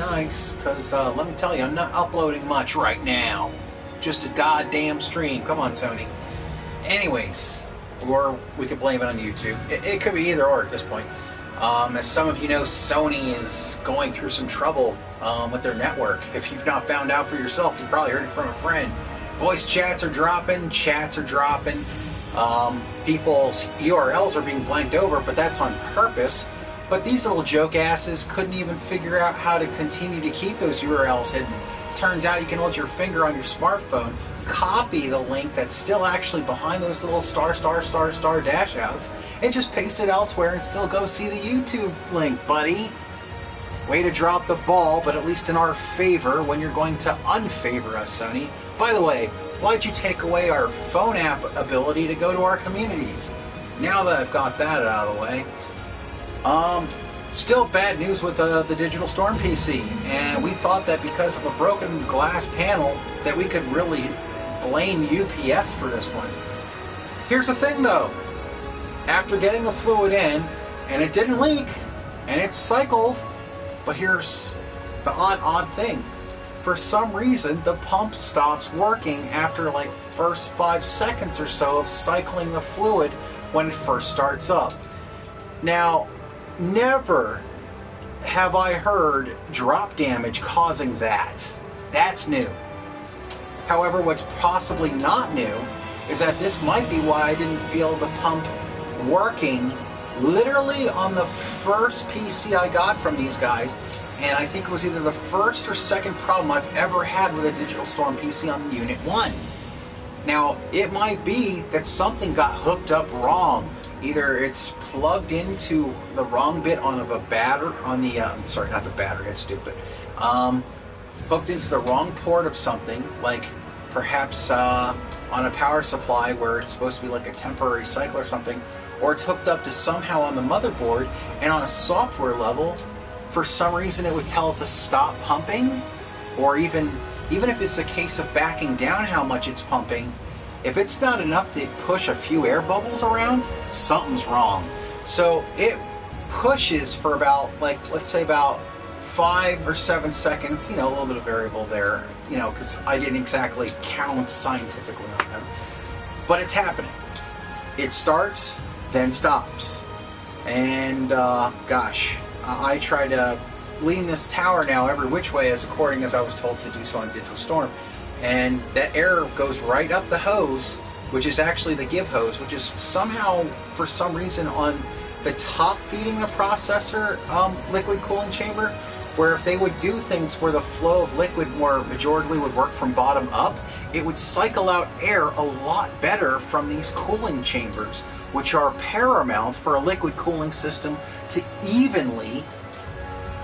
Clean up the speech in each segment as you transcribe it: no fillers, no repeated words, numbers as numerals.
nice, because let me tell you, I'm not uploading much right now. Just a goddamn stream. Come on, Sony. Anyways, or we could blame it on YouTube. It could be either or at this point. As some of you know, Sony is going through some trouble with their network. If you've not found out for yourself, you probably heard it from a friend. Voice chats are dropping, people's URLs are being blanked over, but that's on purpose. But these little joke asses couldn't even figure out how to continue to keep those URLs hidden. Turns out you can hold your finger on your smartphone, copy the link that's still actually behind those little star dash outs, and just paste it elsewhere and still go see the YouTube link, buddy. Way to drop the ball, but at least in our favor when you're going to unfavor us, Sony. By the way, why'd you take away our phone app ability to go to our communities? Now that I've got that out of the way. Still bad news with the Digital Storm PC, and we thought that because of a broken glass panel that we could really blame UPS for this one. Here's the thing though, after getting the fluid in, and it didn't leak, and it cycled, but here's the odd thing. For some reason, the pump stops working after like first 5 seconds or so of cycling the fluid when it first starts up. Now, never have I heard drop damage causing that. That's new. However, what's possibly not new is that this might be why I didn't feel the pump working literally on the first PC I got from these guys, and I think it was either the first or second problem I've ever had with a Digital Storm PC on Unit 1. Now, it might be that something got hooked up wrong. Either it's plugged into the wrong bit on a battery, on the, sorry, not the battery, that's stupid. Hooked into the wrong port of something, like perhaps on a power supply where it's supposed to be like a temporary cycle or something, or it's hooked up to somehow on the motherboard, and on a software level, for some reason it would tell it to stop pumping, or even if it's a case of backing down how much it's pumping, if it's not enough to push a few air bubbles around, something's wrong. So it pushes for about, like, let's say about 5 or 7 seconds, you know, a little bit of variable there, you know, because I didn't exactly count scientifically on them. But it's happening. It starts, then stops. And, gosh, I try to lean this tower now every which way as according as I was told to do so on Digital Storm. And that air goes right up the hose, which is actually the give hose, which is somehow, for some reason, on the top feeding the processor liquid cooling chamber, where if they would do things where the flow of liquid more majorly would work from bottom up, it would cycle out air a lot better from these cooling chambers, which are paramount for a liquid cooling system to evenly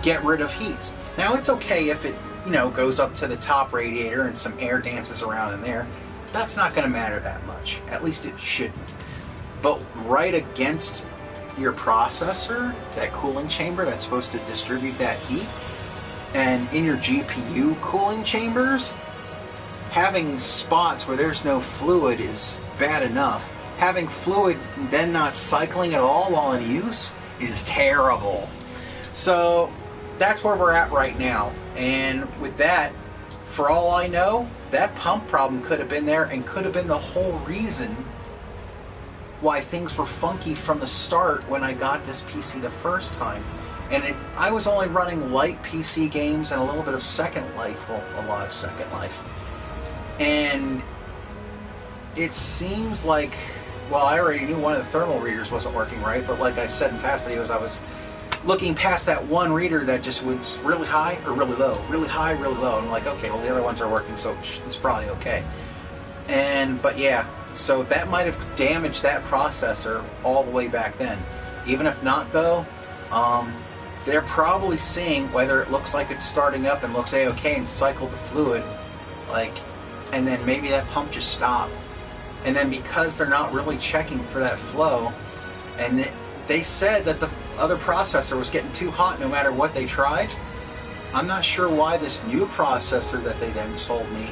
get rid of heat. Now, it's okay if it, you know, goes up to the top radiator and some air dances around in there. That's not going to matter that much. At least it shouldn't. But right against your processor, that cooling chamber that's supposed to distribute that heat, and in your GPU cooling chambers, having spots where there's no fluid is bad enough. Having fluid then not cycling at all while in use is terrible. So that's where we're at right now. And with that, for all I know, that pump problem could have been there and could have been the whole reason why things were funky from the start when I got this PC the first time. And I was only running light PC games and a little bit of Second Life, well, a lot of Second Life. And it seems like, well, I already knew one of the thermal readers wasn't working right, but like I said in past videos, I was looking past that one reader that just was really high or really low, really high, really low. And I'm like, okay, well, the other ones are working, so it's probably okay. But yeah, so that might have damaged that processor all the way back then. Even if not, though, they're probably seeing whether it looks like it's starting up and looks A-okay and cycled the fluid, like, and then maybe that pump just stopped. And then because they're not really checking for that flow, and they said that the other processor was getting too hot no matter what they tried. I'm not sure why this new processor that they then sold me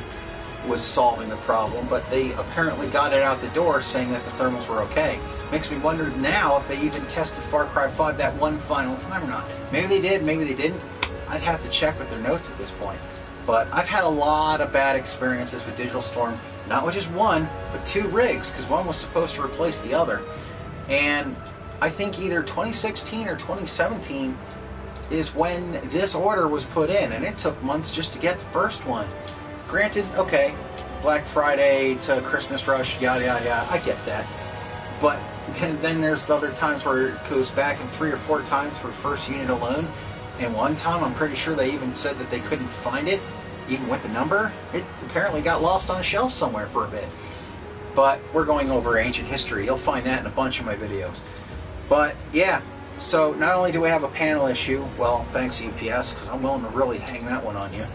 was solving the problem, but they apparently got it out the door saying that the thermals were okay. Makes me wonder now if they even tested Far Cry 5 that one final time or not. Maybe they did, maybe they didn't. I'd have to check with their notes at this point. But I've had a lot of bad experiences with Digital Storm, not with just one, but 2 rigs, because one was supposed to replace the other. And I think either 2016 or 2017 is when this order was put in, and it took months just to get the first one. Granted, okay, Black Friday to Christmas rush, yada yada yada, I get that. But then there's the other times where it goes back in 3 or 4 times for the first unit alone. And one time I'm pretty sure they even said that they couldn't find it, even with the number. It apparently got lost on a shelf somewhere for a bit. But we're going over ancient history. You'll find that in a bunch of my videos. But yeah, so not only do we have a panel issue, well, thanks UPS, because I'm willing to really hang that one on you.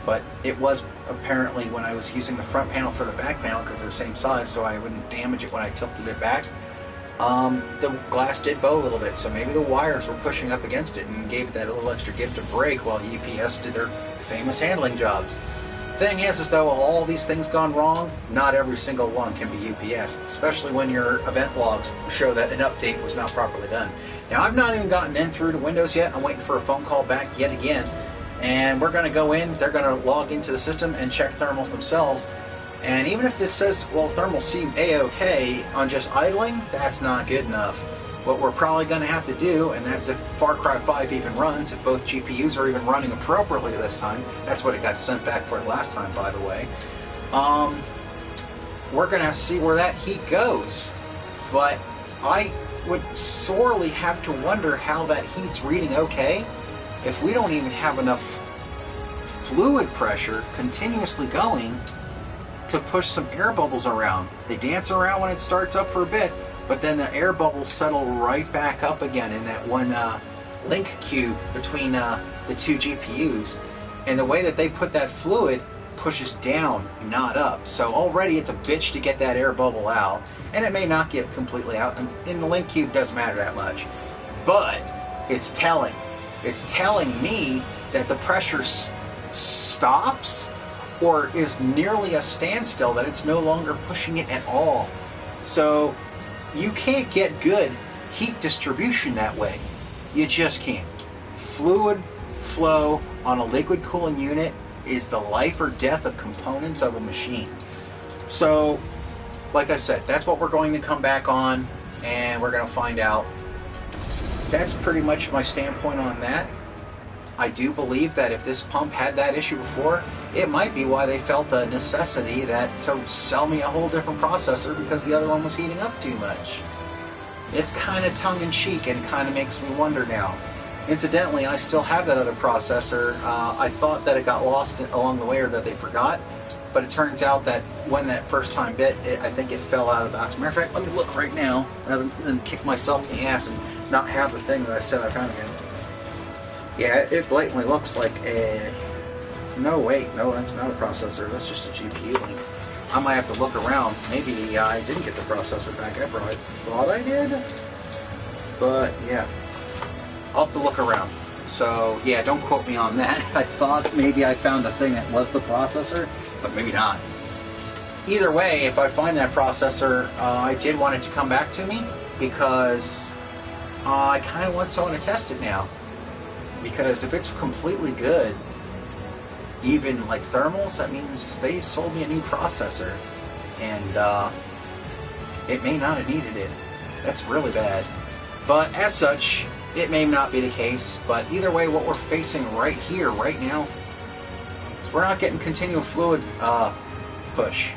But it was apparently when I was using the front panel for the back panel, because they're the same size, so I wouldn't damage it when I tilted it back. The glass did bow a little bit, so maybe the wires were pushing up against it and gave it that little extra gift of break while UPS did their famous handling jobs. Thing is though, all these things gone wrong, not every single one can be UPS, especially when your event logs show that an update was not properly done. Now, I've not even gotten in through to Windows yet. I'm waiting for a phone call back yet again, and we're going to go in, they're going to log into the system and check thermals themselves. And even if it says, well, thermals seem A-OK on just idling, that's not good enough. What we're probably going to have to do, and that's if Far Cry 5 even runs, if both GPUs are even running appropriately this time, that's what it got sent back for last time, by the way, we're going to have to see where that heat goes. But I would sorely have to wonder how that heat's reading okay if we don't even have enough fluid pressure continuously going to push some air bubbles around. They dance around when it starts up for a bit, but then the air bubbles settle right back up again in that one link cube between the 2 GPUs. And the way that they put that fluid pushes down, not up. So already it's a bitch to get that air bubble out, and it may not get completely out, and in the link cube doesn't matter that much. But it's telling. It's telling me that the pressure stops or is nearly a standstill, that it's no longer pushing it at all. So you can't get good heat distribution that way. You just can't. Fluid flow on a liquid cooling unit is the life or death of components of a machine. So, like I said, that's what we're going to come back on, and we're going to find out. That's pretty much my standpoint on that. I do believe that if this pump had that issue before, it might be why they felt the necessity that to sell me a whole different processor, because the other one was heating up too much. It's kind of tongue-in-cheek and kind of makes me wonder now. Incidentally, I still have that other processor. I thought that it got lost along the way, or that they forgot, but it turns out that when that first time bit, I think it fell out of the box. Matter of fact, let me look right now, rather than kick myself in the ass and not have the thing that I said I found again. Yeah, it blatantly looks like a... No, wait, no, that's not a processor. That's just a GPU link. I might have to look around. Maybe I didn't get the processor back ever. I thought I did, but yeah, I'll have to look around. So yeah, don't quote me on that. I thought maybe I found a thing that was the processor, but maybe not. Either way, if I find that processor, I did want it to come back to me, because I kind of want someone to test it now. Because if it's completely good, even like thermals, that means they sold me a new processor, and it may not have needed it. That's really bad. But as such, it may not be the case. But either way, what we're facing right here, right now, is we're not getting continual fluid push.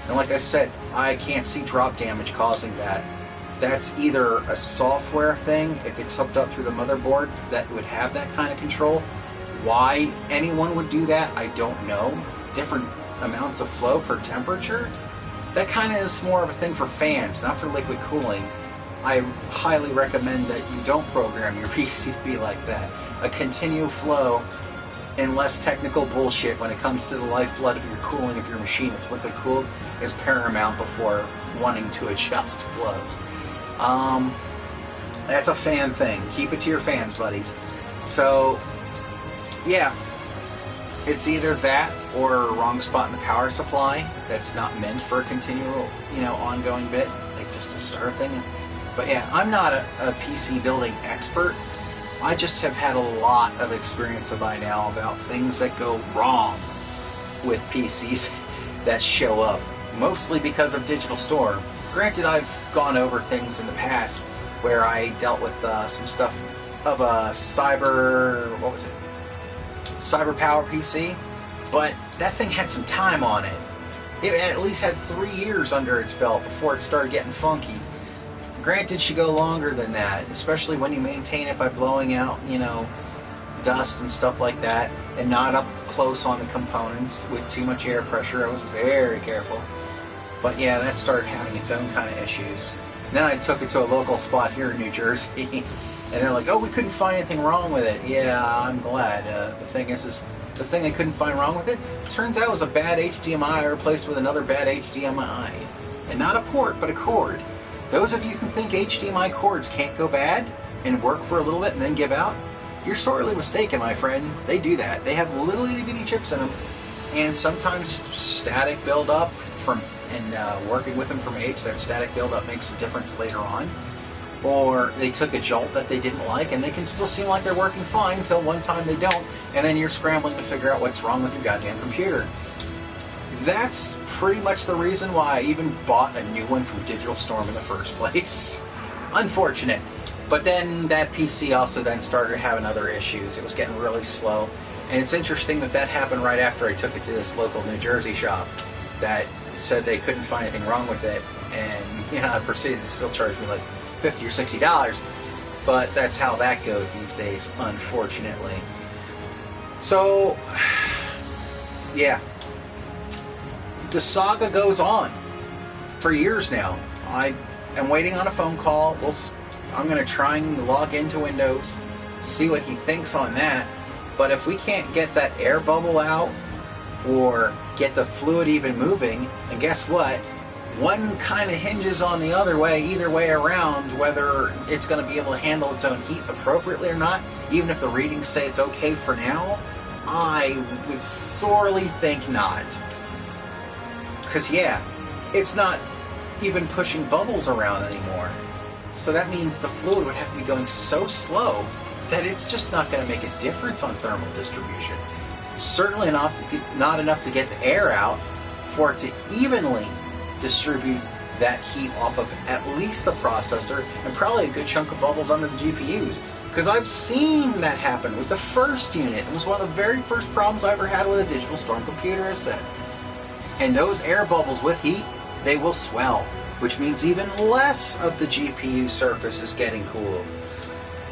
And like I said, I can't see drop damage causing that. That's either a software thing, if it's hooked up through the motherboard, that would have that kind of control. Why anyone would do that, I don't know. Different amounts of flow per temperature. That kind of is more of a thing for fans, not for liquid cooling. I highly recommend that you don't program your PC to be like that. A continual flow and less technical bullshit when it comes to the lifeblood of your cooling of your machine that's liquid cooled is paramount before wanting to adjust flows. That's a fan thing. Keep it to your fans, buddies. So, yeah, it's either that or a wrong spot in the power supply that's not meant for a continual, ongoing bit, like just a start thing. But yeah, I'm not a PC building expert, I just have had a lot of experience by now about things that go wrong with PCs that show up, mostly because of Digital Storm. Granted, I've gone over things in the past where I dealt with some stuff of a cyber power PC, but that thing had some time on it. It at least had 3 years under its belt before it started getting funky. Granted, it should go longer than that, especially when you maintain it by blowing out, dust and stuff like that, and not up close on the components with too much air pressure. I was very careful. But yeah, that started having its own kind of issues. And then I took it to a local spot here in New Jersey, and they're like, "Oh, we couldn't find anything wrong with it." Yeah, I'm glad. The thing is the thing they couldn't find wrong with it, turns out it was a bad HDMI replaced with another bad HDMI. And not a port, but a cord. Those of you who think HDMI cords can't go bad and work for a little bit and then give out, you're sorely mistaken, my friend. They do that. They have little itty-bitty chips in them, and sometimes static buildup working with them from age, that static buildup makes a difference later on. Or they took a jolt that they didn't like, and they can still seem like they're working fine until one time they don't, and then you're scrambling to figure out what's wrong with your goddamn computer. That's pretty much the reason why I even bought a new one from Digital Storm in the first place. Unfortunate. But then that PC also then started having other issues. It was getting really slow. And it's interesting that happened right after I took it to this local New Jersey shop that said they couldn't find anything wrong with it. And I proceeded to still charge me like $50 or $60. But that's how that goes these days, unfortunately. So, yeah. The saga goes on for years now. I am waiting on a phone call. I'm going to try and log into Windows, see what he thinks on that. But if we can't get that air bubble out or get the fluid even moving, and guess what? One kind of hinges on the other way, either way around, whether it's going to be able to handle its own heat appropriately or not. Even if the readings say it's okay for now, I would sorely think not. Because, yeah, it's not even pushing bubbles around anymore. So that means the fluid would have to be going so slow that it's just not going to make a difference on thermal distribution. Certainly not enough to get the air out for it to evenly distribute that heat off of at least the processor and probably a good chunk of bubbles under the GPUs. Because I've seen that happen with the first unit. It was one of the very first problems I ever had with a Digital Storm computer, I said. And those air bubbles with heat, they will swell, which means even less of the GPU surface is getting cooled.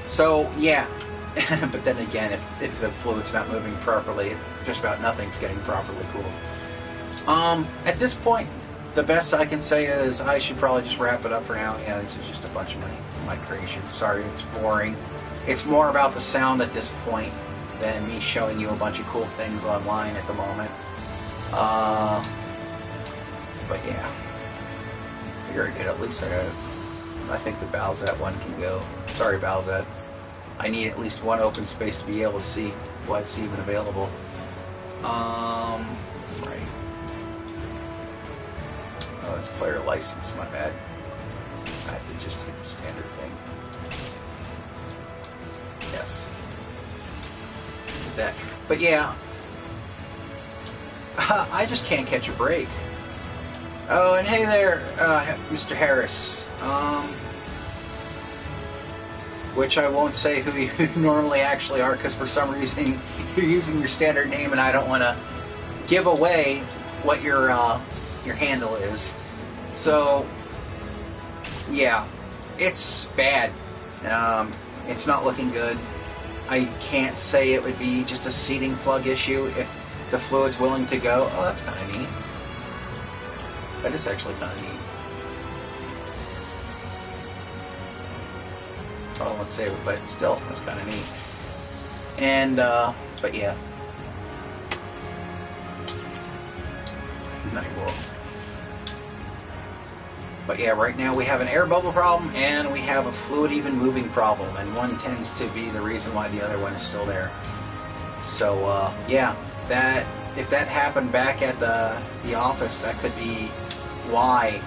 So, yeah. But then again, if the fluid's not moving properly, just about nothing's getting properly cooled. At this point, the best I can say is I should probably just wrap it up for now. Yeah, this is just a bunch of my creations. Sorry, it's boring. It's more about the sound at this point than me showing you a bunch of cool things online at the moment. But yeah, very good. At least I think the Bangcat one can go. Sorry, Bangcat. I need at least one open space to be able to see what's even available. Right. Oh, it's player license. My bad. I have to just hit the standard thing. Yes. That. But yeah. I just can't catch a break. Oh, and hey there, Mr. Harris. Which I won't say who you normally actually are, because for some reason you're using your standard name, and I don't want to give away what your handle is. So, yeah, it's bad. It's not looking good. I can't say it would be just a seating plug issue if the fluid's willing to go. Oh, that's kind of neat. That is actually kind of neat. I won't save it, but still, that's kind of neat. And, but yeah. I will. But yeah, right now we have an air bubble problem and we have a fluid even moving problem, and one tends to be the reason why the other one is still there. So, yeah, if that happened back at the office, that could be why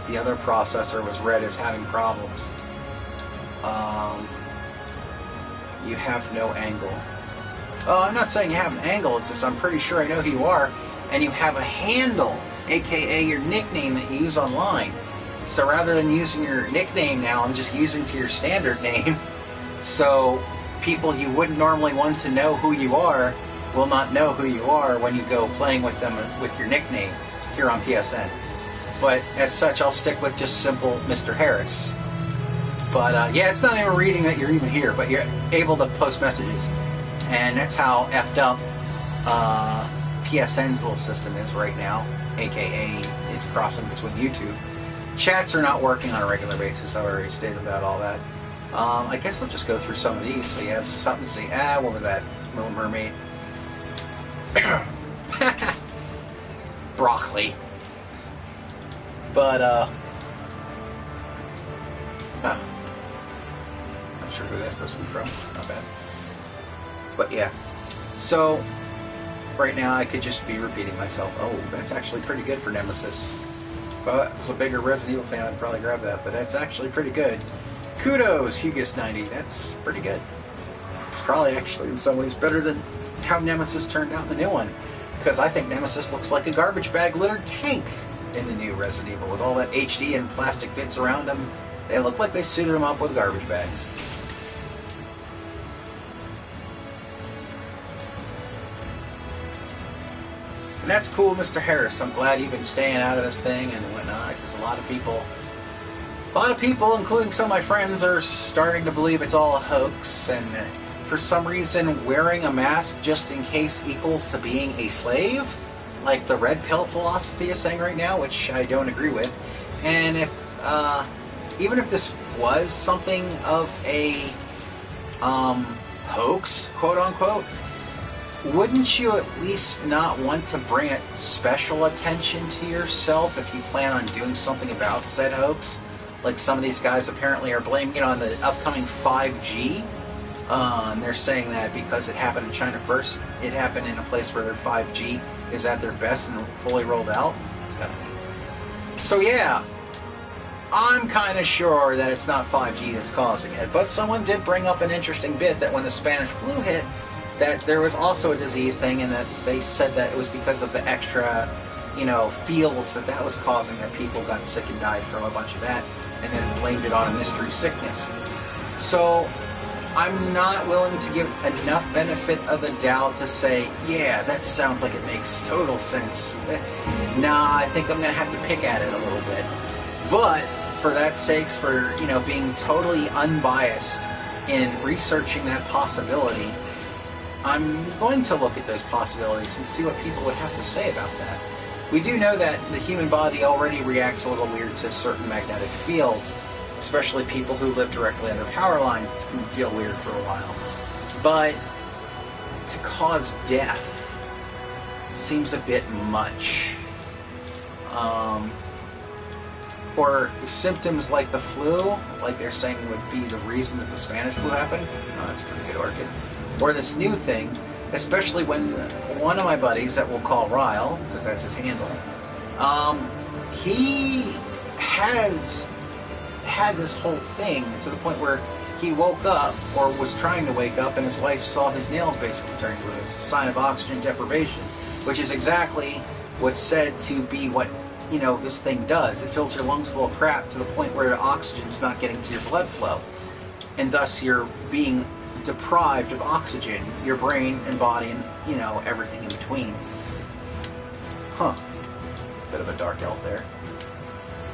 the other processor was read as having problems. You have no angle. Oh, I'm not saying you have an angle, it's just I'm pretty sure I know who you are, and you have a handle, aka your nickname that you use online. So rather than using your nickname now, I'm just using to your standard name. So people you wouldn't normally want to know who you are will not know who you are when you go playing with them with your nickname here on PSN. But as such, I'll stick with just simple Mr. Harris. But yeah, it's not even reading that you're even here, but you're able to post messages. And that's how effed up PSN's little system is right now, aka it's crossing between YouTube. Chats are not working on a regular basis. I already stated about all that. I guess I'll just go through some of these so you have something to see. What was that? Little Mermaid. Broccoli. But, not sure who that's supposed to be from. Not bad. But yeah. So, right now I could just be repeating myself. Oh, that's actually pretty good for Nemesis. If I was a bigger Resident Evil fan, I'd probably grab that. But that's actually pretty good. Kudos, Hugus90. That's pretty good. It's probably actually in some ways better than how Nemesis turned out in the new one. Because I think Nemesis looks like a garbage bag littered tank in the new Resident Evil. With all that HD and plastic bits around them, they look like they suited them up with garbage bags. And that's cool, Mr. Harris. I'm glad you've been staying out of this thing and whatnot, because a lot of people, including some of my friends, are starting to believe it's all a hoax, and for some reason wearing a mask just in case equals to being a slave, like the red pill philosophy is saying right now, which I don't agree with. And if even if this was something of a hoax, quote unquote, wouldn't you at least not want to bring special attention to yourself if you plan on doing something about said hoax? Like some of these guys apparently are blaming it on the upcoming 5G. And they're saying that because it happened in China first, it happened in a place where their 5G is at their best and fully rolled out. It's kind of... So yeah, I'm kind of sure that it's not 5G that's causing it. But someone did bring up an interesting bit that when the Spanish flu hit, that there was also a disease thing, and that they said that it was because of the extra, fields that was causing, that people got sick and died from a bunch of that, and then blamed it on a mystery sickness. So I'm not willing to give enough benefit of the doubt to say, yeah, that sounds like it makes total sense. Nah, I think I'm going to have to pick at it a little bit. But for that sakes, for, being totally unbiased in researching that possibility, I'm going to look at those possibilities and see what people would have to say about that. We do know that the human body already reacts a little weird to certain magnetic fields, especially people who live directly under power lines feel weird for a while. But to cause death seems a bit much. Or symptoms like the flu, like they're saying would be the reason that the Spanish flu happened. Oh, that's a pretty good argument. Or this new thing, especially when one of my buddies that we'll call Ryle, because that's his handle, he has had this whole thing to the point where he woke up, or was trying to wake up, and his wife saw his nails basically turning blue. It's a sign of oxygen deprivation, which is exactly what's said to be what, this thing does. It fills your lungs full of crap to the point where the oxygen's not getting to your blood flow, and thus you're being deprived of oxygen, your brain and body and, everything in between. Huh. Bit of a dark elf there.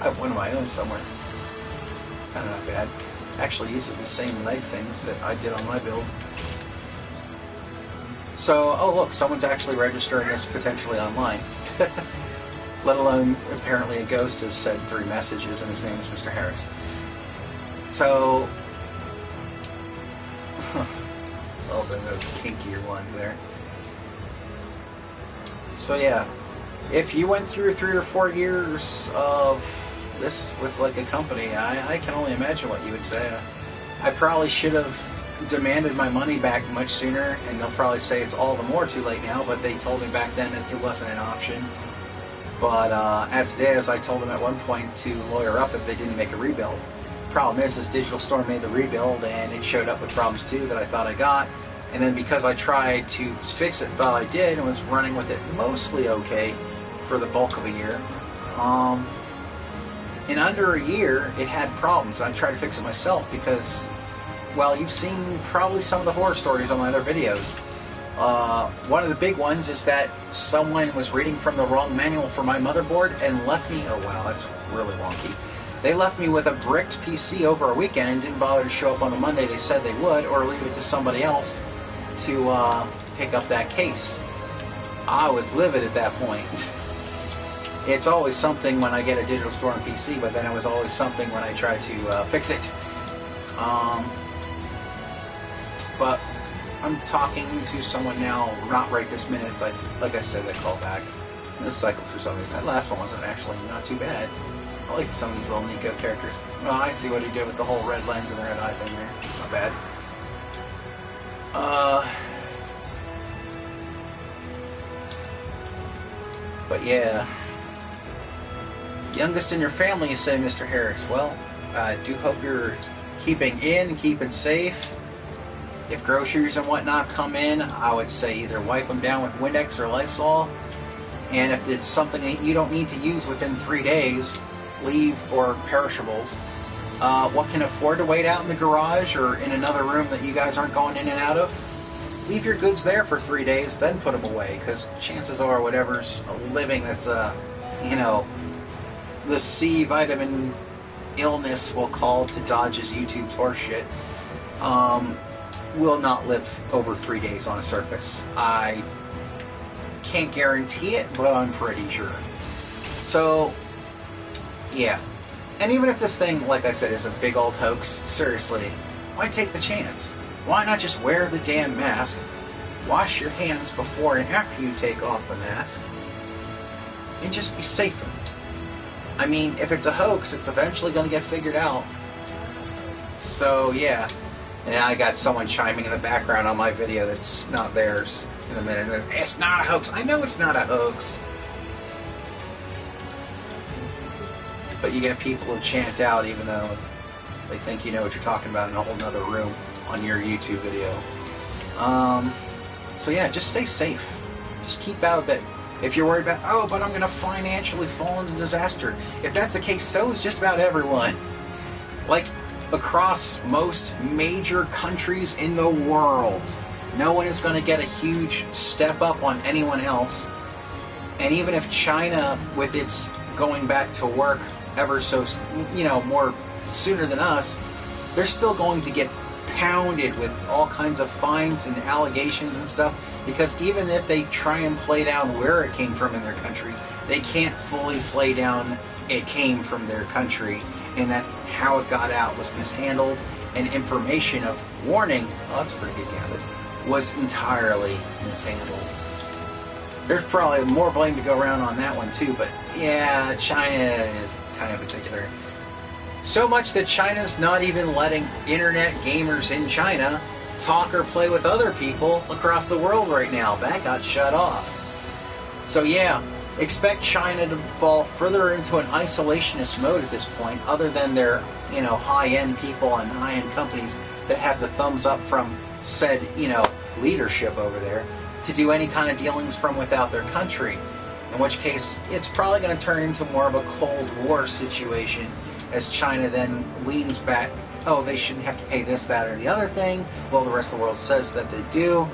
I have one of my own somewhere. It's kind of not bad. Actually uses the same leg things that I did on my build. So, oh look, someone's actually registering this potentially online. Let alone, apparently a ghost has said 3 messages and his name is Mr. Harris. So, well, then those kinkier ones there. So yeah, if you went through 3 or 4 years of this with like a company, I can only imagine what you would say. I probably should have demanded my money back much sooner, and they'll probably say it's all the more too late now, but they told me back then that it wasn't an option. But as it is, I told them at one point to lawyer up if they didn't make a rebuild. problem is this Digital Storm made the rebuild and it showed up with problems too that I thought I got. And then because I tried to fix it, thought I did, and was running with it mostly okay for the bulk of a year. In under a year, it had problems. I tried to fix it myself because, well, you've seen probably some of the horror stories on my other videos. One of the big ones is that someone was reading from the wrong manual for my motherboard and left me, oh wow, that's really wonky. They left me with a bricked PC over a weekend and didn't bother to show up on the Monday they said they would, or leave it to somebody else to pick up that case. I was livid at that point. It's always something when I get a Digital Storm PC, but then it was always something when I try to fix it. But I'm talking to someone now, not right this minute, but like I said, they call back. I'm gonna cycle through some of these. That last one wasn't actually not too bad. I like some of these little Nico characters. Well, I see what he did with the whole red lens and red eye thing there. It's not bad. But yeah. Youngest in your family, you say, Mr. Harris. Well, I do hope you're keeping in, keeping safe. If groceries and whatnot come in, I would say either wipe them down with Windex or Lysol. And if it's something that you don't need to use within 3 days, leave, or perishables. What can afford to wait out in the garage or in another room that you guys aren't going in and out of? Leave your goods there for 3 days, then put them away, because chances are whatever's living that's, you know, the C vitamin illness, we'll call it, to dodge his YouTube's horseshit, will not live over 3 days on a surface. I can't guarantee it, but I'm pretty sure. So, yeah. And even if this thing, like I said, is a big old hoax, seriously, why take the chance? Why not just wear the damn mask, wash your hands before and after you take off the mask, and just be safer? I mean, if it's a hoax, it's eventually going to get figured out. So, yeah. And I got someone chiming in the background on my video that's not theirs in a minute. It's not a hoax. I know it's not a hoax. But you get people who chant out even though they think you know what you're talking about in a whole nother room on your YouTube video. So yeah, just stay safe. Just keep out of it. If you're worried about, oh, but I'm going to financially fall into disaster. If that's the case, so is just about everyone. Like, across most major countries in the world, no one is going to get a huge step up on anyone else. And even if China, with its going back to work ever so, you know, more sooner than us, they're still going to get pounded with all kinds of fines and allegations and stuff, because even if they try and play down where it came from in their country, they can't fully play down it came from their country, and that how it got out was mishandled, and information of warning, oh, that's a pretty good gander, was entirely mishandled. There's probably more blame to go around on that one too, but yeah, China is kind of particular. So much that China's not even letting internet gamers in China talk or play with other people across the world right now. That got shut off. So yeah, expect China to fall further into an isolationist mode at this point, other than their, you know, high-end people and high-end companies that have the thumbs up from said, you know, leadership over there to do any kind of dealings from without their country. In which case, it's probably going to turn into more of a Cold War situation, as China then leans back, oh, they shouldn't have to pay this, that, or the other thing. Well, the rest of the world says that they do.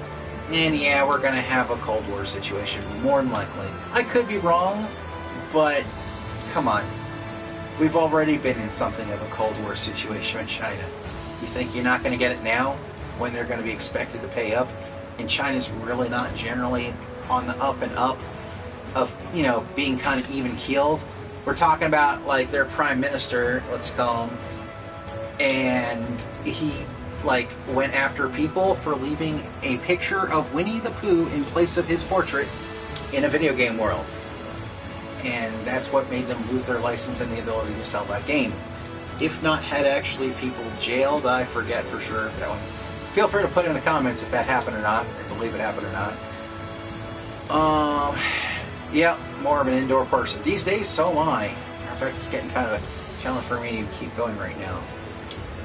And yeah, we're going to have a Cold War situation, more than likely. I could be wrong, but come on. We've already been in something of a Cold War situation in China. You think you're not going to get it now, when they're going to be expected to pay up? And China's really not generally on the up and up of, you know, being kind of even-keeled. We're talking about, like, their prime minister, let's call him, and he, like, went after people for leaving a picture of Winnie the Pooh in place of his portrait in a video game world. And that's what made them lose their license and the ability to sell that game. If not, had actually people jailed, I forget for sure if that one. Feel free to put in the comments if that happened or not, or believe it happened or not. Yeah, more of an indoor person. These days, so am I. In fact, it's getting kind of a challenge for me to keep going right now.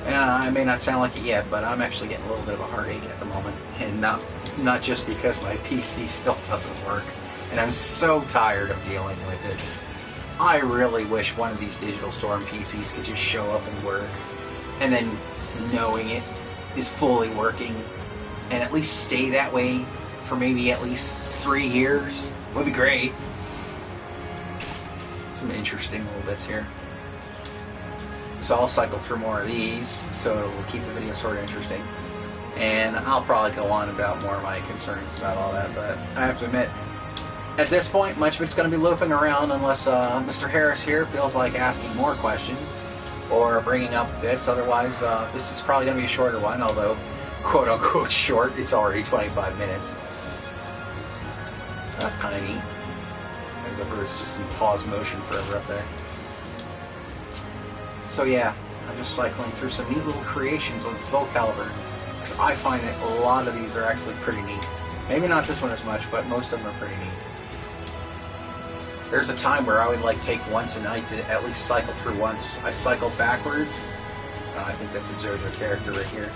I may not sound like it yet, but I'm actually getting a little bit of a heartache at the moment, and not just because my PC still doesn't work, and I'm so tired of dealing with it. I really wish one of these Digital Storm PCs could just show up and work, and then knowing it is fully working, and at least stay that way for maybe at least 3 years would be great. Some interesting little bits here. So I'll cycle through more of these, so it'll keep the video sort of interesting. And I'll probably go on about more of my concerns about all that, but I have to admit, at this point, much of it's going to be looping around unless Mr. Harris here feels like asking more questions or bringing up bits. Otherwise, this is probably going to be a shorter one, although quote-unquote short, it's already 25 minutes. That's kind of neat. As the bird's just in pause motion forever up there. So yeah, I'm just cycling through some neat little creations on Soul Calibur, because I find that a lot of these are actually pretty neat. Maybe not this one as much, but most of them are pretty neat. There's a time where I would like take once a night to at least cycle through once. I cycle backwards. I think that's a JoJo character right here.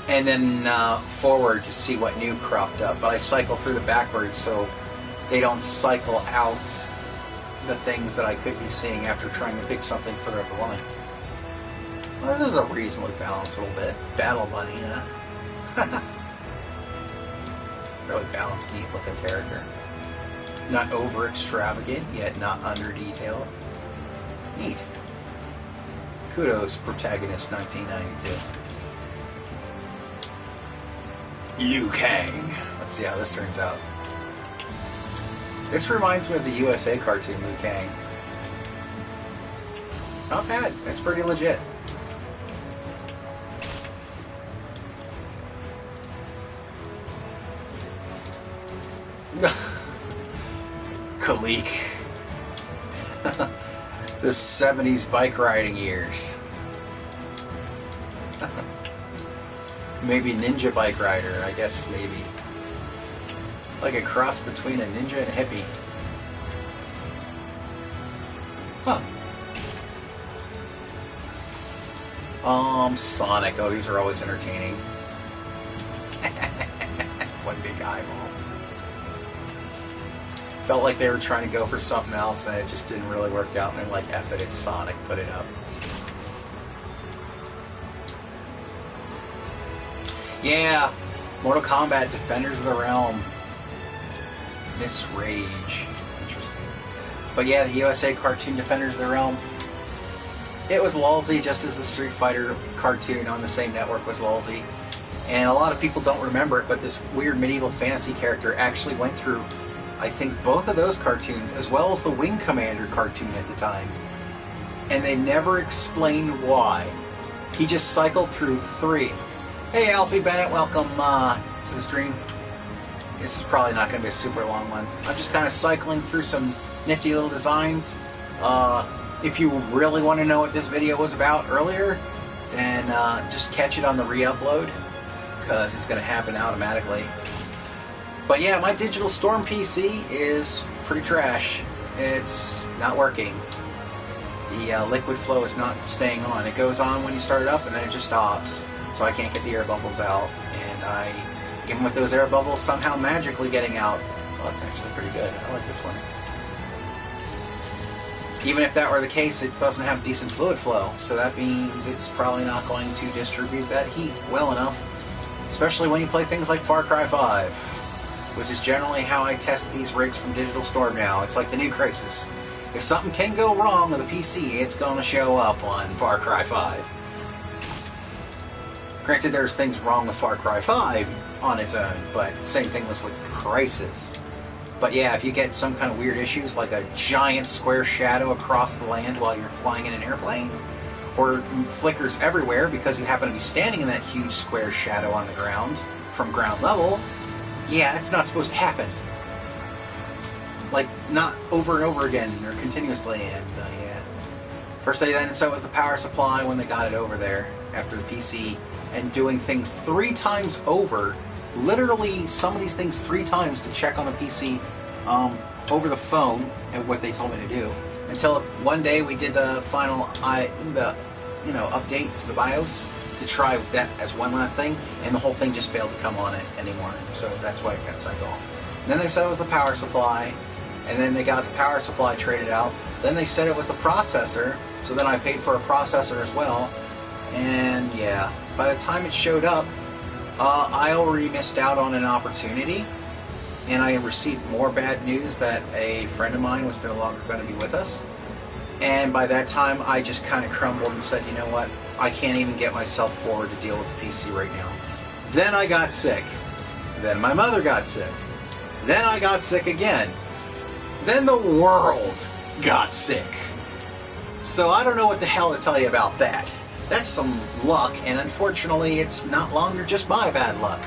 And then forward to see what new cropped up. But I cycle through the backwards so they don't cycle out the things that I could be seeing after trying to pick something further up the line. Well, this is a reasonably balanced little bit. Battle Bunny, huh? Really balanced, neat looking character. Not over extravagant, yet not under detailed. Neat. Kudos, Protagonist 1992. Liu Kang. Let's see how this turns out. This reminds me of the USA cartoon Liu Kang. Not bad. It's pretty legit. Kalik. The 70s bike riding years. Maybe ninja bike rider, I guess, maybe. Like a cross between a ninja and a hippie. Huh. Sonic. Oh, these are always entertaining. One big eyeball. Felt like they were trying to go for something else and it just didn't really work out. And they're like, F it, it's Sonic, put it up. Yeah, Mortal Kombat Defenders of the Realm. Miss Rage. Interesting. But yeah, the USA cartoon Defenders of the Realm. It was lulzy just as the Street Fighter cartoon on the same network was lulzy. And a lot of people don't remember it, but this weird medieval fantasy character actually went through, I think, both of those cartoons, as well as the Wing Commander cartoon at the time. And they never explained why. He just cycled through 3. Hey, Alfie Bennett, welcome to the stream. This is probably not going to be a super long one. I'm just kind of cycling through some nifty little designs. If you really want to know what this video was about earlier, then just catch it on the re-upload, because it's going to happen automatically. But yeah, my Digital Storm PC is pretty trash. It's not working. The liquid flow is not staying on. It goes on when you start it up, and then it just stops. So I can't get the air bubbles out, and even with those air bubbles somehow magically getting out, well, it's actually pretty good. I like this one. Even if that were the case, it doesn't have decent fluid flow, so that means it's probably not going to distribute that heat well enough, especially when you play things like Far Cry 5, which is generally how I test these rigs from Digital Storm now. It's like the new Crysis. If something can go wrong with a PC, it's going to show up on Far Cry 5. Granted, there's things wrong with Far Cry 5 on its own, but same thing was with Crysis. But yeah, if you get some kind of weird issues, like a giant square shadow across the land while you're flying in an airplane, or flickers everywhere because you happen to be standing in that huge square shadow on the ground from ground level, yeah, it's not supposed to happen. Like, not over and over again, or continuously, and yeah. First they then, so it was the power supply when they got it over there, after the PC, and doing things 3 times over, literally some of these things 3 times to check on the PC over the phone, and what they told me to do, until one day we did the final update to the BIOS to try that as one last thing, and the whole thing just failed to come on it anymore. So that's why it got sent off. And then they said it was the power supply, and then they got the power supply traded out. Then they said it was the processor, so then I paid for a processor as well. And yeah, by the time it showed up, I already missed out on an opportunity, and I received more bad news that a friend of mine was no longer going to be with us. And by that time, I just kind of crumbled and said, you know what, I can't even get myself forward to deal with the PC right now. Then I got sick. Then my mother got sick. Then I got sick again. Then the world got sick. So I don't know what the hell to tell you about that. That's some luck, and unfortunately it's not longer just my bad luck.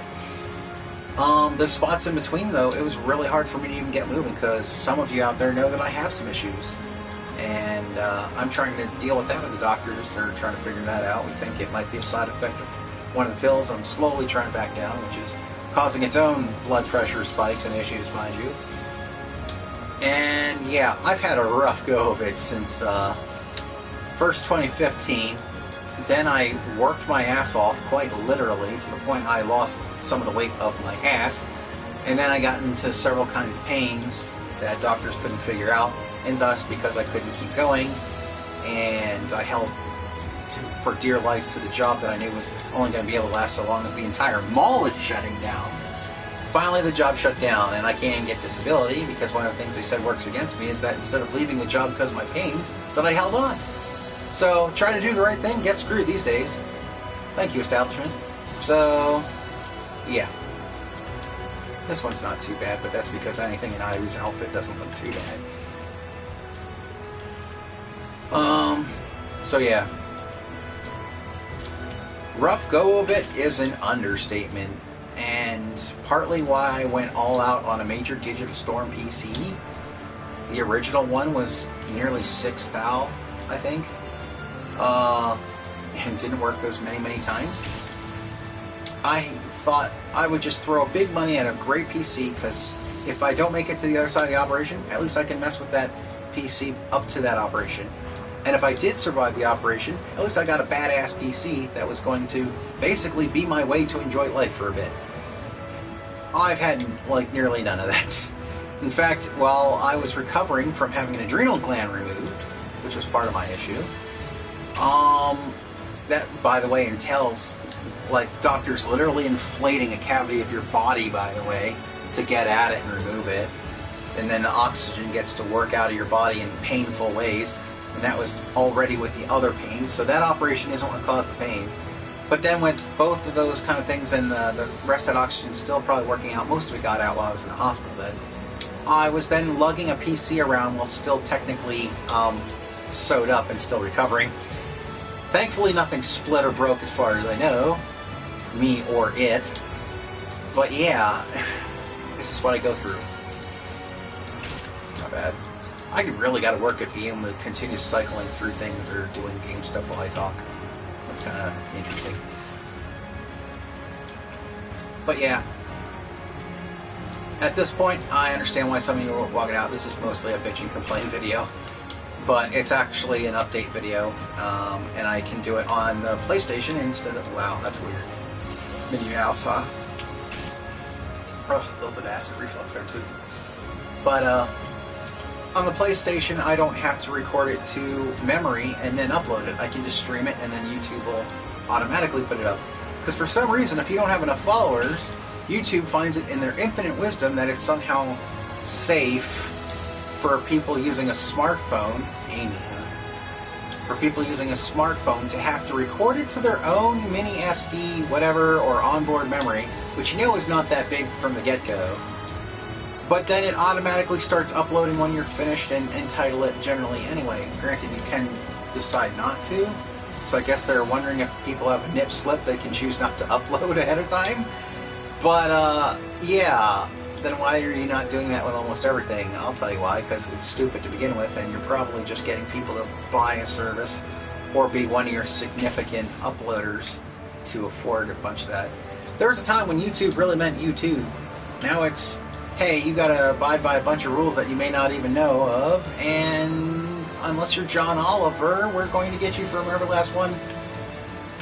The spots in between, though, it was really hard for me to even get moving, because some of you out there know that I have some issues. And I'm trying to deal with that with the doctors. They're trying to figure that out. We think it might be a side effect of one of the pills. I'm slowly trying to back down, which is causing its own blood pressure spikes and issues, mind you. And yeah, I've had a rough go of it since first 2015. Then I worked my ass off, quite literally, to the point I lost some of the weight of my ass. And then I got into several kinds of pains that doctors couldn't figure out. And thus, because I couldn't keep going, and I held for dear life to the job that I knew was only going to be able to last so long as the entire mall was shutting down. Finally, the job shut down, and I can't even get disability, because one of the things they said works against me is that instead of leaving the job because of my pains, that I held on. So, trying to do the right thing, get screwed these days. Thank you, establishment. So, yeah. This one's not too bad, but that's because anything in Ivy's outfit doesn't look too bad. So yeah. Rough go of it is an understatement, and partly why I went all out on a major Digital Storm PC. The original one was nearly 6,000, I think. And didn't work those many times. I thought I would just throw big money at a great PC, because if I don't make it to the other side of the operation, at least I can mess with that PC up to that operation. And if I did survive the operation, at least I got a badass PC that was going to basically be my way to enjoy life for a bit. I've had, like, nearly none of that. In fact, while I was recovering from having an adrenal gland removed, which was part of my issue, that, by the way, entails, like, doctors literally inflating a cavity of your body, by the way, to get at it and remove it. And then the oxygen gets to work out of your body in painful ways. And that was already with the other pains, so that operation isn't what caused the pains. But then with both of those kind of things and the rest of that oxygen still probably working out, most of it got out while I was in the hospital bed, I was then lugging a PC around while still technically sewed up and still recovering. Thankfully nothing split or broke as far as I know, me or it. But yeah, this is what I go through. Not bad. I really got to work at being able to continue cycling through things or doing game stuff while I talk. That's kind of interesting. But yeah, at this point, I understand why some of you are walking out. This is mostly a bitch and complain video, but it's actually an update video, and I can do it on the PlayStation instead of... Wow, that's weird. Mini mouse, huh? Oh, a little bit of acid reflux there too. But on the PlayStation, I don't have to record it to memory and then upload it. I can just stream it, and then YouTube will automatically put it up. Because for some reason, if you don't have enough followers, YouTube finds it in their infinite wisdom that it's somehow safe for people using a smartphone, for people using a smartphone to have to record it to their own mini SD, whatever, or onboard memory, which you know is not that big from the get-go. But then it automatically starts uploading when you're finished and entitle it generally anyway. Granted, you can decide not to. So I guess they're wondering if people have a nip slip they can choose not to upload ahead of time. But, yeah. Then why are you not doing that with almost everything? I'll tell you why. Because it's stupid to begin with, and you're probably just getting people to buy a service or be one of your significant uploaders to afford a bunch of that. There was a time when YouTube really meant YouTube. Now it's... hey, you gotta abide by a bunch of rules that you may not even know of, and unless you're John Oliver, we're going to get you for Remember the Last One.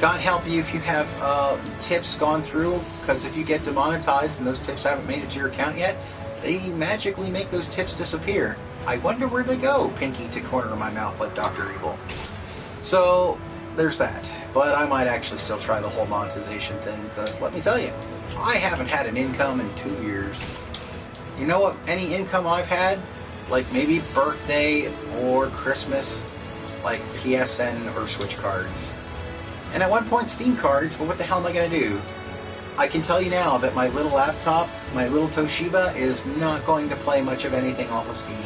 God help you if you have tips gone through, because if you get demonetized and those tips haven't made it to your account yet, they magically make those tips disappear. I wonder where they go, pinky to corner of my mouth like Dr. Evil. So, there's that. But I might actually still try the whole monetization thing, because let me tell you, I haven't had an income in 2 years. You know what? Any income I've had, like maybe birthday or Christmas, like PSN or Switch cards. And at one point Steam cards, but what the hell am I going to do? I can tell you now that my little laptop, my little Toshiba, is not going to play much of anything off of Steam.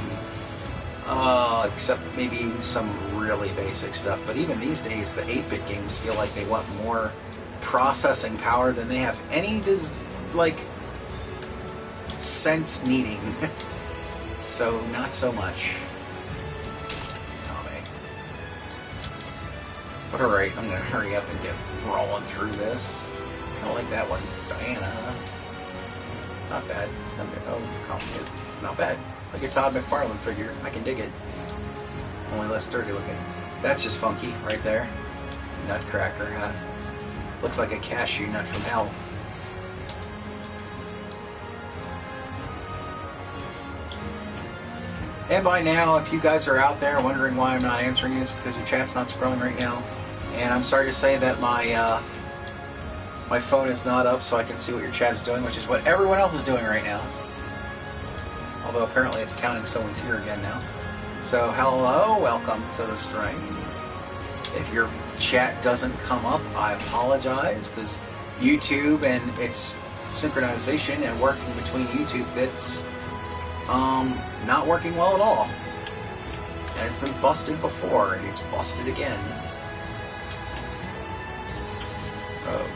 Except maybe some really basic stuff. But even these days, the 8-bit games feel like they want more processing power than they have any, like, sense needing. So, not so much. But alright, I'm going to hurry up and get rolling through this. Kind of like that one. Diana, huh? Not bad. Oh, complicated. Not bad. Like a Todd McFarlane figure. I can dig it. Only less dirty looking. That's just funky, right there. Nutcracker, huh? Looks like a cashew nut from hell. And by now, if you guys are out there wondering why I'm not answering you, it's because your chat's not scrolling right now. And I'm sorry to say that my my phone is not up so I can see what your chat is doing, which is what everyone else is doing right now. Although apparently it's counting someone's here again now. So hello, welcome to the stream. If your chat doesn't come up, I apologize, because YouTube and its synchronization and working between YouTube bits, not working well at all. And it's been busted before, and it's busted again. Oh.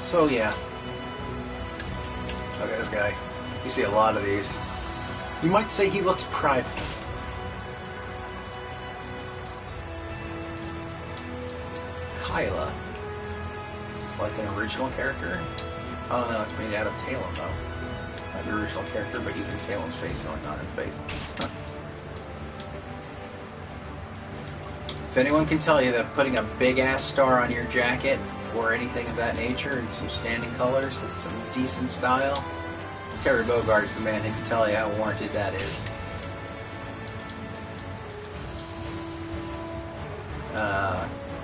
So yeah. Look at this guy. You see a lot of these. You might say he looks prideful. Kyla. Is this like an original character? Oh no, it's made out of Talon though. Not the original character, but using Talon's face and not his face. Huh. If anyone can tell you that putting a big ass star on your jacket or anything of that nature in some standing colors with some decent style, Terry Bogart's the man who can tell you how warranted that is.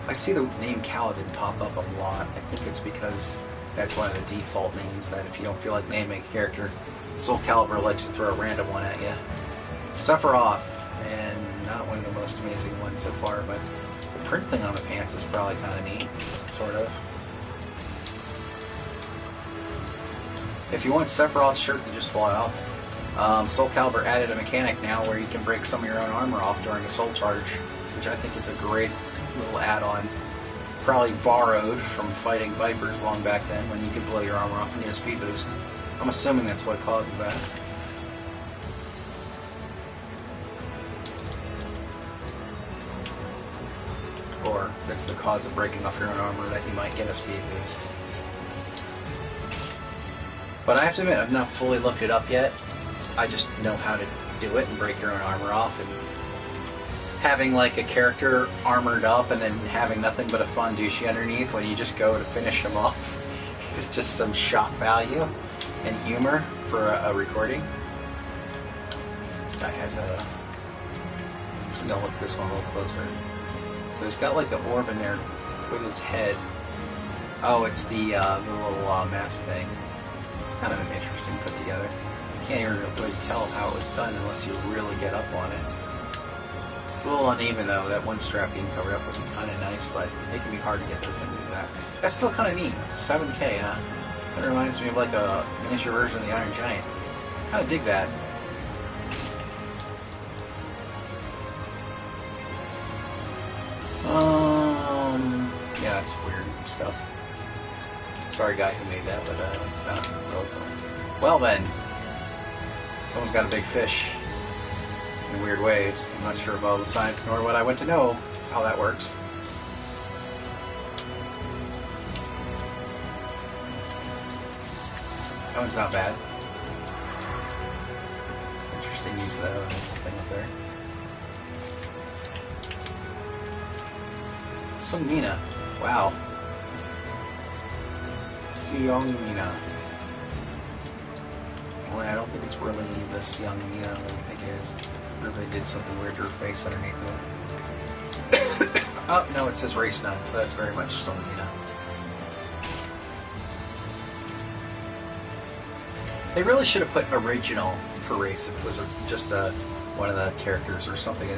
I see the name Kaladin pop up a lot. I think it's because that's one of the default names that if you don't feel like naming a character, Soul Calibur likes to throw a random one at you. Sephiroth, and not one of the most amazing ones so far, but the print thing on the pants is probably kind of neat, sort of. If you want Sephiroth's shirt to just fly off, Soul Calibur added a mechanic now where you can break some of your own armor off during a soul charge, which I think is a great little add-on. Probably borrowed from fighting Vipers long back then when you could blow your armor off and get a speed boost. I'm assuming that's what causes that. Or that's the cause of breaking off your own armor, that you might get a speed boost. But I have to admit, I've not fully looked it up yet. I just know how to do it and break your own armor off, and having like a character armored up and then having nothing but a fun douchey underneath when you just go to finish them off is just some shock value and humor for a recording. This guy has a... I'm gonna look at this one a little closer. So he's got like an orb in there with his head. Oh, it's the little mask thing. It's kind of an interesting put together. You can't even really tell how it was done unless you really get up on it. It's a little uneven though. That one strap being covered up would be kind of nice, but it can be hard to get those things exact. That's still kind of neat. 7K, huh? That reminds me of like a miniature version of the Iron Giant. Kind of dig that. Yeah, that's weird stuff. Sorry guy who made that, but it's not really cool. Well then, someone's got a big fish in weird ways. I'm not sure of all the science nor what I went to know how that works. That one's not bad. interesting use of that other thing up there. Sungmina. Wow. Seongmina. Boy, I don't think it's really this young Mina that we think it is. Or if they did something weird to her face underneath of it. Oh, no, it says race none, so that's very much Sungmina. They really should have put original for race if it was just one of the characters or something.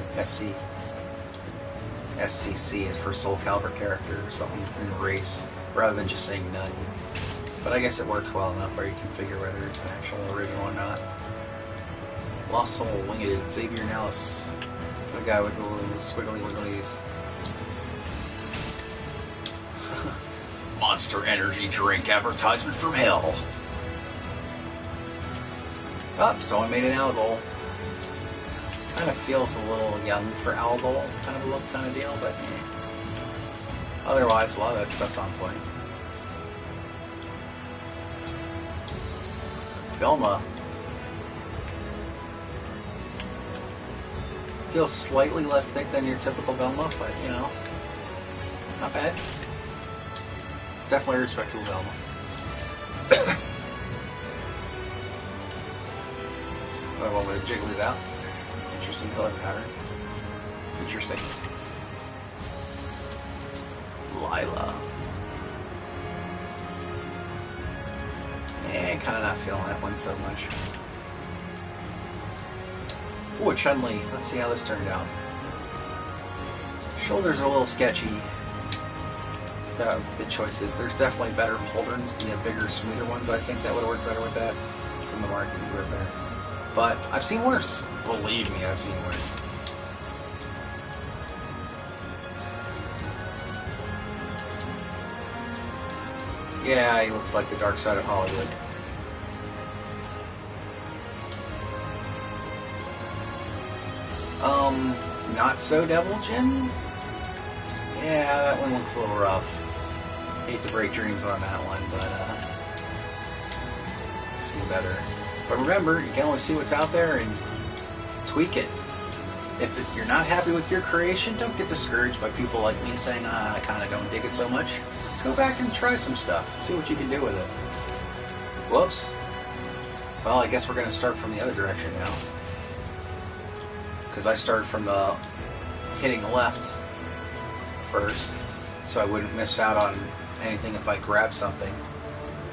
SCC is for Soul Calibur character or something in race, rather than just saying none. But I guess it works well enough where you can figure whether it's an actual original or not. Lost Soul, Winged, Xavier Nellis, the guy with the little squiggly wigglies. Monster Energy Drink advertisement from hell. Oh, someone made an Algol. Kind of feels a little young for Algol, kind of a look kind of deal, but eh. Otherwise, a lot of that stuff's on point. Velma. Feels slightly less thick than your typical Velma, but you know, not bad. It's definitely a respectable Velma. Another one with jigglies out. Interesting color pattern. Interesting. Lila. Kind of not feeling that one so much. Ooh, Chun-Li. Let's see how this turned out. Shoulders are a little sketchy. The choices. There's definitely better pauldrons, the bigger, smoother ones. I think that would work better with that. Some of the markings were there. But I've seen worse. Believe me, I've seen worse. Yeah, he looks like the dark side of Hollywood. Not so Devil Jin? Yeah, that one looks a little rough. Hate to break dreams on that one, but I've seen better. But remember, you can only see what's out there and tweak it. If you're not happy with your creation, don't get discouraged by people like me saying, I kind of don't dig it so much. Go back and try some stuff. See what you can do with it. Whoops. Well, I guess we're going to start from the other direction now. Because I started from the hitting left first, so I wouldn't miss out on anything if I grab something.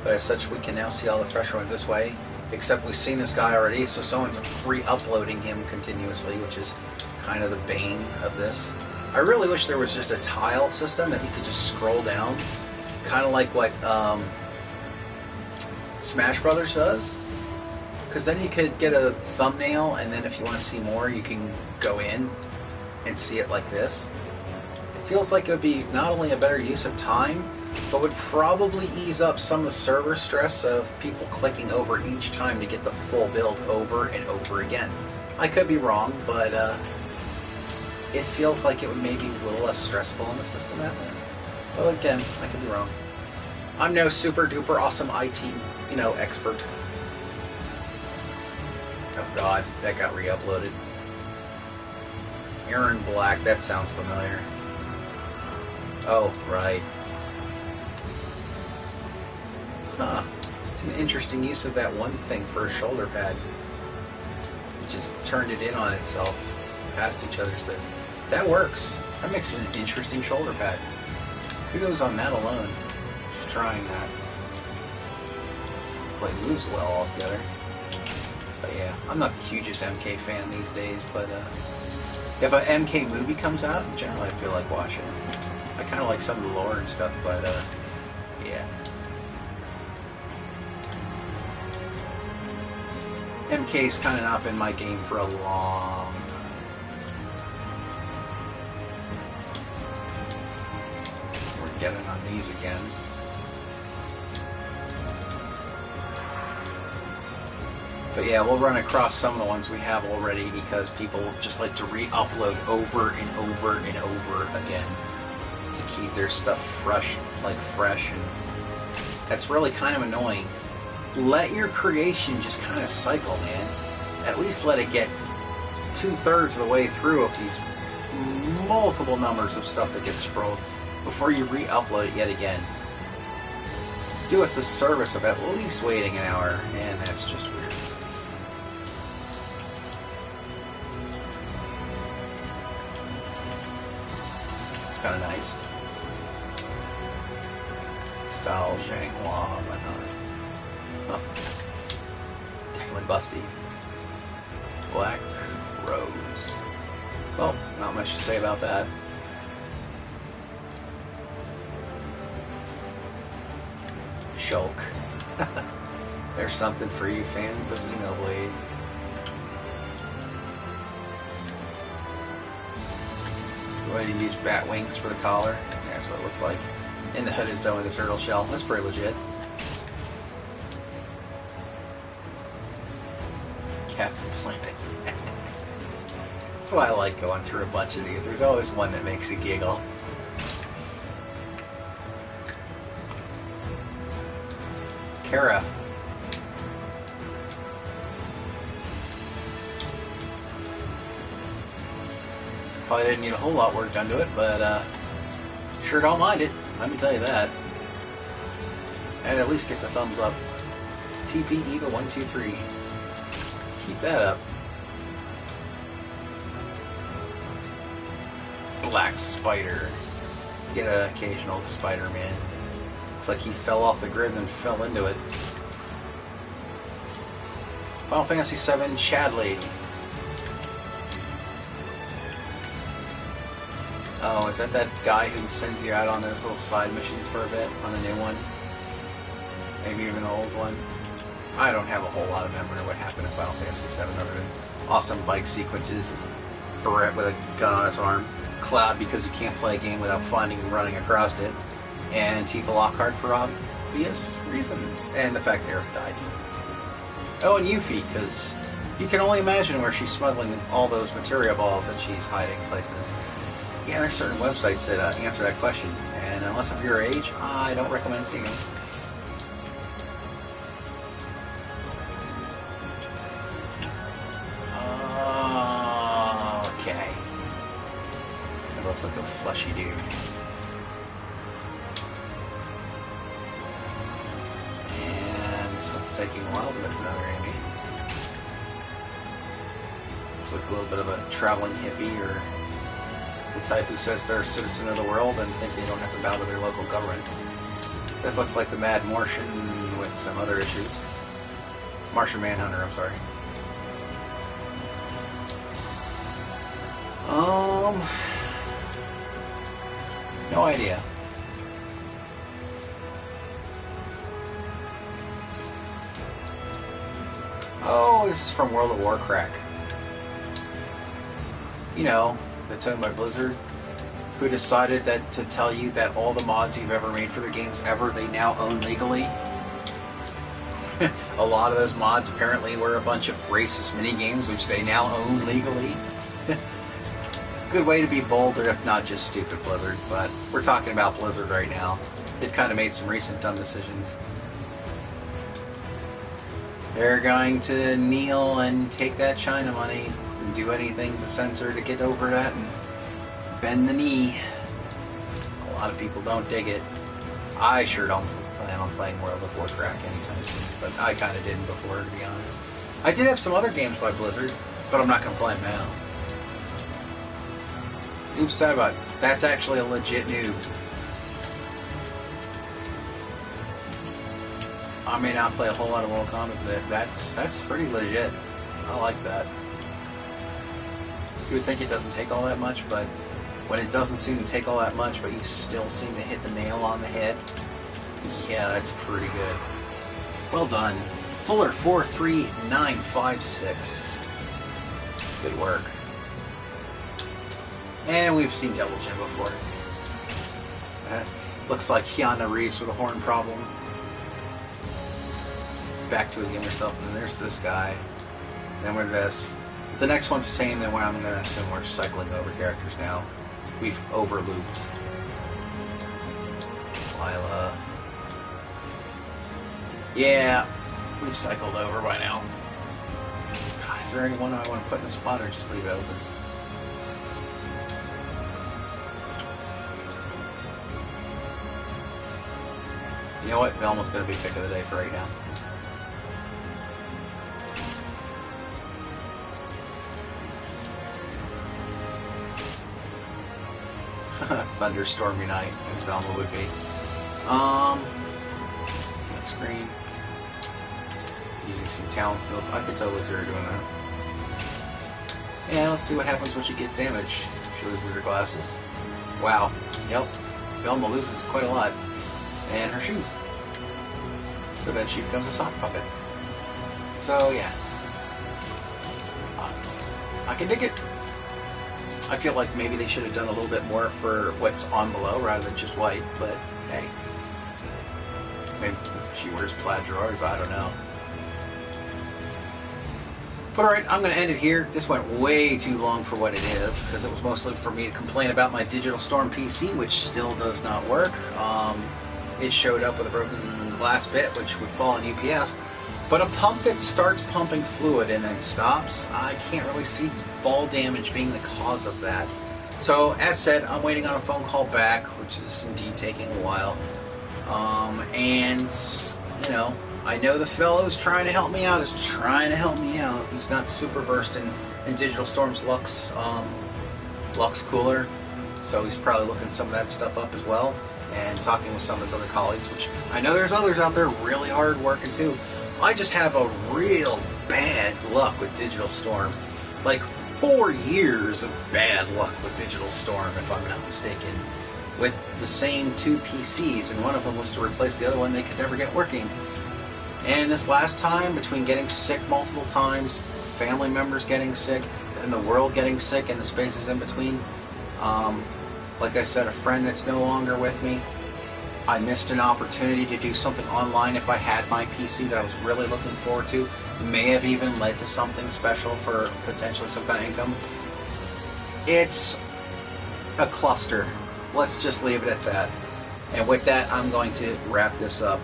But as such, we can now see all the fresh ones this way. Except we've seen this guy already, so someone's re-uploading him continuously, which is kind of the bane of this. I really wish there was just a tile system that you could just scroll down, kind of like what Smash Brothers does. Because then you could get a thumbnail, and then if you want to see more, you can go in and see it like this. It feels like it would be not only a better use of time, but would probably ease up some of the server stress of people clicking over each time to get the full build over and over again. I could be wrong, but it feels like it would maybe be a little less stressful in the system that way. Well, again, I could be wrong. I'm no super duper awesome IT, expert. Oh god, that got re-uploaded. Aaron Black, that sounds familiar. Oh, right. Huh. It's an interesting use of that one thing for a shoulder pad. It just turned it in on itself, past each other's bits. That works. That makes it an interesting shoulder pad. Kudos on that alone. Just trying that. Play moves well altogether. But yeah, I'm not the hugest MK fan these days, but if an MK movie comes out, generally I feel like watching it. I kind of like some of the lore and stuff, but yeah. MK's kind of not been my game for a long time. We're getting on these again. But yeah, we'll run across some of the ones we have already because people just like to re-upload over and over and over again to keep their stuff fresh, and that's really kind of annoying. Let your creation just kind of cycle, man. at least let it get 2/3 of the way through of these multiple numbers of stuff that gets scrolled before you re-upload it yet again. Do us the service of at least waiting an hour, and that's just weird. It's kind of nice. Style, Zhanghua, whatnot. Oh. Definitely busty. Black Rose. Well, not much to say about that. Shulk. There's something for you fans of Xenoblade. So the way to use bat wings for the collar. Yeah, that's what it looks like. And the hood is done with a turtle shell. That's pretty legit. Captain Planet. That's why I like going through a bunch of these. There's always one that makes you giggle. Kara. Probably didn't need a whole lot of work done to it, but sure don't mind it. Let me tell you that. And at least gets a thumbs up. TP Eva123. Keep that up. Black Spider. Get an occasional Spider-Man. Looks like he fell off the grid and then fell into it. Final Fantasy VII Chadley. Oh, is that guy who sends you out on those little side missions for a bit on the new one? Maybe even the old one? I don't have a whole lot of memory of what happened in Final Fantasy VII other than awesome bike sequences, Barrett with a gun on his arm, Cloud because you can't play a game without finding and running across it, and Tifa Lockhart for obvious reasons, and the fact that Aerith died. Oh, and Yuffie, because you can only imagine where she's smuggling all those materia balls that she's hiding places. Yeah, there's certain websites that answer that question, and unless of your age, I don't recommend seeing them. Okay. It looks like a fleshy dude. And this one's taking a while, but that's another Amy. Looks like a little bit of a traveling hippie, or the type who says they're a citizen of the world and think they don't have to bow to their local government. This looks like the Mad Martian with some other issues. Martian Manhunter, I'm sorry. No idea. Oh, this is from World of Warcraft. You know, that's owned by Blizzard, who decided that to tell you that all the mods you've ever made for their games ever, they now own legally. A lot of those mods apparently were a bunch of racist minigames, which they now own legally. Good way to be bold, or if not just stupid Blizzard, but we're talking about Blizzard right now. They've kind of made some recent dumb decisions. They're going to kneel and take that China money and do anything to censor to get over that and bend the knee. A lot of people don't dig it. I sure don't plan on playing World of Warcraft anytime soon, but I kind of didn't before, to be honest. I did have some other games by Blizzard, but I'm not going to play them now. Noob Saibot. That's actually a legit noob. I may not play a whole lot of Mortal Kombat, but that's pretty legit. I like that. You would think it doesn't take all that much, but when it doesn't seem to take all that much, but you still seem to hit the nail on the head, yeah, that's pretty good. Well done. Fuller 43956. Good work. And we've seen Double Jim before. Looks like Keanu Reeves with a horn problem. Back to his younger self, and then there's this guy. Then we're this. The next one's the same, then I'm going to assume we're cycling over characters now. We've overlooped. Lila. Yeah, we've cycled over by now. God, there anyone I want to put in the spot, or just leave it open? You know what? Velma's going to be pick of the day for right now. Thunderstormy night, as Velma would be. Next screen. Using some talent skills. I could totally see her doing that. And let's see what happens when she gets damaged. She loses her glasses. Wow. Yep. Velma loses quite a lot. And her shoes. So then she becomes a sock puppet. So yeah. I can dig it. I feel like maybe they should have done a little bit more for what's on below rather than just white, but hey. Maybe she wears plaid drawers, I don't know. But alright, I'm going to end it here. This went way too long for what it is, because it was mostly for me to complain about my Digital Storm PC, which still does not work. It showed up with a broken glass bit, which would fall on UPS. But a pump that starts pumping fluid and then stops, I can't really see fall damage being the cause of that. So, as said, I'm waiting on a phone call back, which is indeed taking a while. And, you know, I know the fellow who's trying to help me out is trying to help me out. He's not super versed in Digital Storm's Lux cooler, so he's probably looking some of that stuff up as well, and talking with some of his other colleagues, which I know there's others out there really hard working too. I just have a real bad luck with Digital Storm. Like 4 years of bad luck with Digital Storm, if I'm not mistaken, with the same 2 PCs, and one of them was to replace the other one they could never get working. And this last time, between getting sick multiple times, family members getting sick, and the world getting sick, and the spaces in between, like I said, a friend that's no longer with me, I missed an opportunity to do something online if I had my PC that I was really looking forward to. May have even led to something special for potentially some kind of income. It's a cluster. Let's just leave it at that. And with that, I'm going to wrap this up.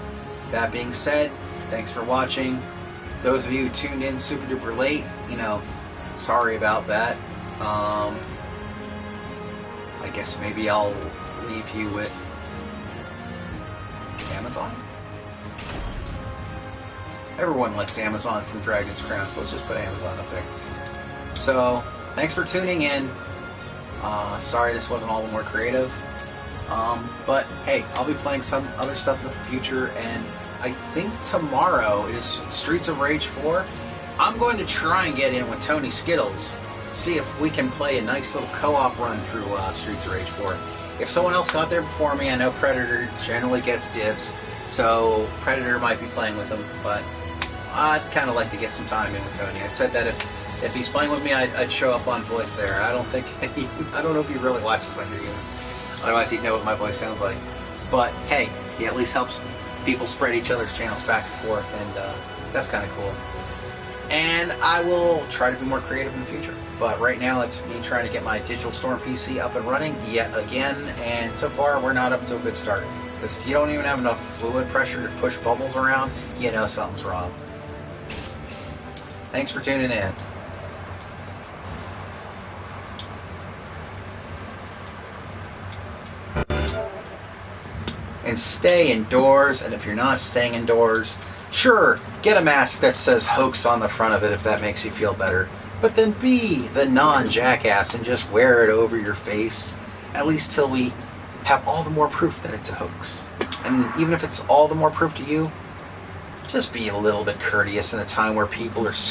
That being said, thanks for watching. Those of you who tuned in super duper late, you know, sorry about that. I guess maybe I'll leave you with Amazon. Everyone likes Amazon from Dragon's Crown, so let's just put Amazon up there. So, thanks for tuning in. Sorry this wasn't all the more creative. But hey, I'll be playing some other stuff in the future, and I think tomorrow is Streets of Rage 4. I'm going to try and get in with Tony Skittles, see if we can play a nice little co-op run through Streets of Rage 4. If someone else got there before me, I know Predator generally gets dibs, so Predator might be playing with him, but I'd kind of like to get some time in with Tony. I said that if he's playing with me, I'd show up on voice there. I don't know if he really watches my videos. Otherwise, he'd know what my voice sounds like. But hey, he at least helps people spread each other's channels back and forth, and that's kind of cool. And I will try to be more creative in the future. But right now, it's me trying to get my Digital Storm PC up and running yet again, and so far, we're not up to a good start. Because if you don't even have enough fluid pressure to push bubbles around, you know something's wrong. Thanks for tuning in. And stay indoors, and if you're not staying indoors, sure, get a mask that says hoax on the front of it if that makes you feel better. But then be the non-jackass and just wear it over your face, at least till we have all the more proof that it's a hoax. And even if it's all the more proof to you, just be a little bit courteous in a time where people are scared.